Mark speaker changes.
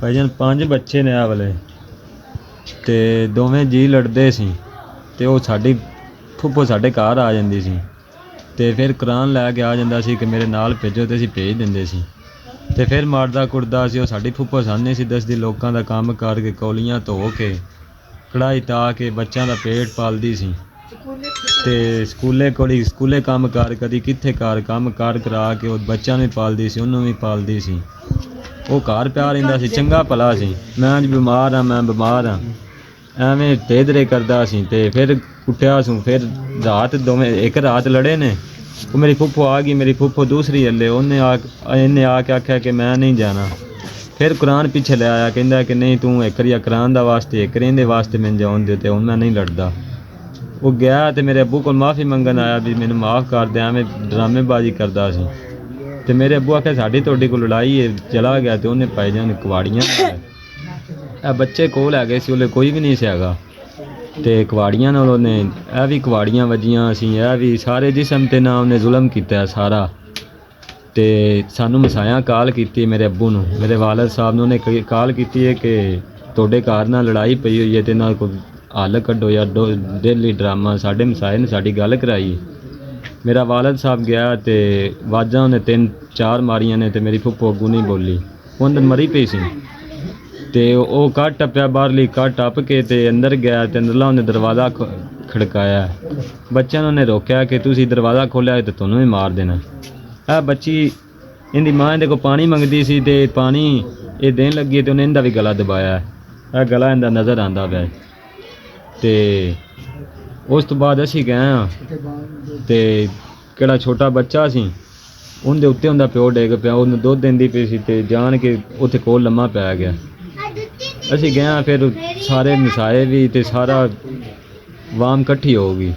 Speaker 1: ਭਾਈਜਾਨ 5 ਬੱਚੇ ਨੇ ਆ ਵਾਲੇ ਤੇ ਦੋਵੇਂ ਜੀ ਲੜਦੇ ਸੀ ਤੇ ਉਹ ਸਾਡੀ ਫੁੱਫੋ ਸਾਡੇ ਘਰ ਆ ਜਾਂਦੀ ਸੀ ਤੇ ਫਿਰ ਕੁਰਾਨ ਲੈ ਕੇ ਆ ਜਾਂਦਾ ਸੀ ਕਿ ਮੇਰੇ ਨਾਲ ਭੇਜੋ ਤੇ ਅਸੀਂ ਭੇਜ ਦਿੰਦੇ ਸੀ ਤੇ ਫਿਰ ਮਾਰਦਾ ਕੁੱਟਦਾ ਸੀ। ਉਹ ਸਾਡੀ ਫੁੱਫੋ ਸਾਨੂੰ ਨਹੀਂ ਸੀ ਦੱਸਦੀ, ਲੋਕਾਂ ਦਾ ਕੰਮ ਕਰਕੇ ਕੌਲੀਆਂ ਧੋ ਕੇ ਕੜਾਹੀ ਤਾ ਕੇ ਬੱਚਿਆਂ ਦਾ ਪੇਟ ਪਾਲਦੀ ਸੀ ਤੇ ਸਕੂਲੇ ਕੰਮ ਕਾਰ ਕਦੀ ਕਿੱਥੇ ਕੰਮ ਕਾਰ ਕਰਾ ਕੇ ਉਹ ਬੱਚਿਆਂ ਨੂੰ ਵੀ ਪਾਲਦੀ ਸੀ, ਉਹਨੂੰ ਵੀ ਪਾਲਦੀ ਸੀ। ਉਹ ਘਰ ਪਿਆ ਰਹਿੰਦਾ ਸੀ, ਚੰਗਾ ਭਲਾ ਸੀ। ਮੈਂ ਅੱਜ ਬਿਮਾਰ ਹਾਂ ਐਵੇਂ ਤੇਦਰੇ ਕਰਦਾ ਸੀ ਤੇ ਫਿਰ ਕੁੱਟਿਆ ਸੂੰ। ਫਿਰ ਰਾਤ ਦੋਵੇਂ ਇੱਕ ਰਾਤ ਲੜੇ ਨੇ। ਉਹ ਮੇਰੀ ਫੁੱਫੋ ਆ ਗਈ, ਮੇਰੀ ਫੁੱਫੋ ਦੂਸਰੀ ਹੱਲੇ, ਇਹਨੇ ਆ ਕੇ ਆਖਿਆ ਕਿ ਮੈਂ ਨਹੀਂ ਜਾਣਾ। ਫਿਰ ਕੁਰਾਨ ਪਿੱਛੇ ਲੈ ਆਇਆ, ਕਹਿੰਦਾ ਕਿ ਨਹੀਂ ਤੂੰ ਇੱਕ ਰਿਆ ਕੁਰਾਨ ਦਾ ਵਾਸਤੇ ਇੱਕ ਰਹਿੰਦੇ ਵਾਸਤੇ ਮੈਨੂੰ ਜਾਣ ਦੇ, ਤੇ ਹੁਣ ਮੈਂ ਨਹੀਂ ਲੜਦਾ। ਉਹ ਗਿਆ ਤੇ ਮੇਰੇ ਅੱਬੂ ਕੋਲ ਮਾफ़ੀ ਮੰਗਣ ਆਇਆ ਵੀ ਮੈਨੂੰ ਮਾफ़ ਕਰ ਦੇ, ਐਵੇਂ ਡਰਾਮੇਬਾਜ਼ੀ ਕਰਦਾ ਸੀ। ਤੇ ਮੇਰੇ ਅੱਬੂ ਆਖਿਆ ਸਾਡੀ ਤੁਹਾਡੀ ਕੋਲ ਲੜਾਈ ਹੈ, ਚਲਾ ਗਿਆ ਤੇ ਉਹਨੇ ਭਾਈਜਾਨ ਕੁਵਾੜੀਆਂ ਇਹ ਬੱਚੇ ਕੋਲ ਹੈਗੇ ਸੀ, ਉਹਲੇ ਕੋਈ ਵੀ ਨਹੀਂ ਸੀ ਹੈਗਾ ਤੇ ਕੁਵਾੜੀਆਂ ਨਾਲ ਉਹਨੇ ਇਹ ਵੀ ਕੁਵਾੜੀਆਂ ਵੱਜੀਆਂ ਸੀ, ਇਹ ਵੀ ਸਾਰੇ ਜਿਸਮ ਤੇ ਨਾ ਉਹਨੇ ਜ਼ੁਲਮ ਕੀਤਾ ਸਾਰਾ। ਤੇ ਸਾਨੂੰ ਮਸਾਇਆ ਕਾਲ ਕੀਤੀ ਮੇਰੇ ਅੱਬੂ ਨੂੰ, ਮੇਰੇ ਵਾਲਦ ਸਾਹਿਬ ਨੂੰ, ਉਹਨੇ ਕਾਲ ਕੀਤੀ ਹੈ ਕਿ ਤੁਹਾਡੇ ਘਰ ਨਾਲ ਲੜਾਈ ਪਈ ਹੋਈ ਹੈ ਤੇ ਨਾਲ ਕੋਈ ਹੱਲ ਕੱਢੋ ਯਾਰ, ਡੇਲੀ ਡਰਾਮਾ ਸਾਡੇ ਮਸਾਏ ਨੇ ਸਾਡੀ ਗੱਲ ਕਰਾਈ। ਮੇਰਾ ਵਾਲਦ ਸਾਹਿਬ ਗਿਆ ਤੇ ਆਵਾਜ਼ਾਂ ਉਹਨੇ 3-4 ਮਾਰੀਆਂ ਨੇ ਤੇ ਮੇਰੀ ਫੁੱਫੋ ਅੱਗੂ ਨਹੀਂ ਬੋਲੀ, ਉਹ ਅੰਦਰ ਮਰੀ ਪਈ ਸੀ। ਤੇ ਉਹ ਕੱਢ ਟੱਪਿਆ ਬਾਹਰਲੀ, ਕੱਢ ਟੱਪ ਕੇ ਤੇ ਅੰਦਰ ਗਿਆ ਤੇ ਅੰਦਰਲਾ ਉਹਨੇ ਦਰਵਾਜ਼ਾ ਖੜਕਾਇਆ। ਬੱਚਿਆਂ ਨੂੰ ਉਹਨੇ ਰੋਕਿਆ ਕਿ ਤੁਸੀਂ ਦਰਵਾਜ਼ਾ ਖੋਲ੍ਹਿਆ ਤੇ ਤੁਹਾਨੂੰ ਵੀ ਮਾਰ ਦੇਣਾ। ਇਹ ਬੱਚੀ ਇਹਦੀ ਮਾਂ ਇਹਦੇ ਕੋਲ ਪਾਣੀ ਮੰਗਦੀ ਸੀ ਤੇ ਪਾਣੀ ਇਹ ਦੇਣ ਲੱਗੀ ਤੇ ਉਹਨੇ ਇਹਦਾ ਵੀ ਗਲਾ ਦਬਾਇਆ। ਇਹ ਗਲਾ ਇਹਦਾ ਨਜ਼ਰ ਆਉਂਦਾ ਪਿਆ। ਤੇ ਉਸ ਤੋਂ ਬਾਅਦ ਅਸੀਂ ਗਏ ਹਾਂ ਤੇ ਕਿਹੜਾ ਛੋਟਾ ਬੱਚਾ ਸੀ ਉਹਦੇ ਉੱਤੇ ਉਹਦਾ ਪਿਓ ਡਿੱਗ ਪਿਆ, ਉਹਨੂੰ ਦੁੱਧ ਦਿੰਦੀ ਪਈ ਸੀ ਤੇ ਜਾਣ ਕੇ ਉੱਥੇ ਕੋਲ ਲੰਮਾ ਪੈ ਗਿਆ। ਅਸੀਂ ਗਏ ਹਾਂ, ਫਿਰ ਸਾਰੇ ਨਸਾਏ ਵੀ ਤੇ ਸਾਰਾ ਵਾਮ ਇਕੱਠੀ ਹੋ ਗਈ।